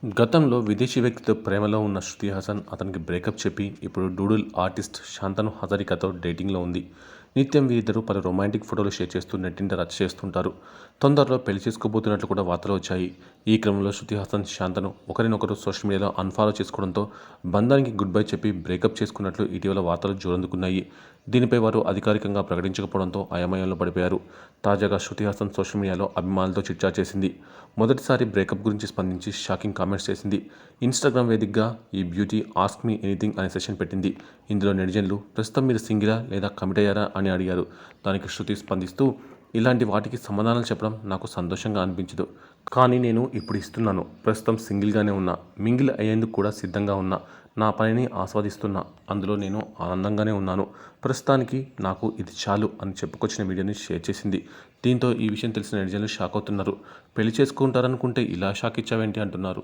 గతంలో విదేశీ వ్యక్తితో ప్రేమలో ఉన్న శృతి హాసన్ అతనికి బ్రేకప్ చెప్పి ఇప్పుడు డూడుల్ ఆర్టిస్ట్ శాంతను హజారికాతో డేటింగ్లో ఉంది. నిత్యం వీరిద్దరూ పలు రొమాంటిక్ ఫోటోలు షేర్ చేస్తూ నెట్టింట రచ్చ చేస్తుంటారు. తొందరలో పెళ్లి చేసుకోబోతున్నట్లు కూడా వార్తలు వచ్చాయి. ఈ క్రమంలో శృతి హాసన్ శాంతను ఒకరినొకరు సోషల్ మీడియాలో అన్ఫాలో చేసుకోవడంతో బంధానికి గుడ్ బై చెప్పి బ్రేకప్ చేసుకున్నట్లు ఇటీవల వార్తలు జోరందుకున్నాయి. దీనిపై వారు అధికారికంగా ప్రకటించకపోవడంతో అయోమయంలో పడిపోయారు. తాజాగా శృతి హాసన్ సోషల్ మీడియాలో అభిమానులతో చిట్చాట్ చేసింది. మొదటిసారి బ్రేకప్ గురించి స్పందించి షాకింగ్ కామెంట్స్ చేసింది. ఇన్స్టాగ్రామ్ వేదికగా ఈ బ్యూటీ ఆస్క్ మీ ఎనీథింగ్ అనే సెషన్ పెట్టింది. ఇందులో నెటిజన్లు ప్రస్తుతం మీరు సింగిలా లేదా కమిట్ అయ్యారా అని అడిగారు. దానికి శృతి స్పందిస్తూ, ఇలాంటి వాటికి సమాధానాలు చెప్పడం నాకు సంతోషంగా అనిపించదు. కానీ నేను ఇప్పుడు ఇస్తున్నాను. ప్రస్తుతం సింగిల్గానే ఉన్నా. మింగిల్ అయ్యేందుకు కూడా సిద్ధంగా ఉన్నా. నా పనిని ఆస్వాదిస్తున్నా. అందులో నేను ఆనందంగానే ఉన్నాను. ప్రస్తుతానికి నాకు ఇది చాలు అని చెప్పుకొచ్చిన వీడియోని షేర్ చేసింది. దీంతో ఈ విషయం తెలిసిన నెటిజన్లు షాక్ అవుతున్నారు. పెళ్లి చేసుకుంటారనుకుంటే ఇలా షాక్ ఇచ్చావేంటి అంటున్నారు.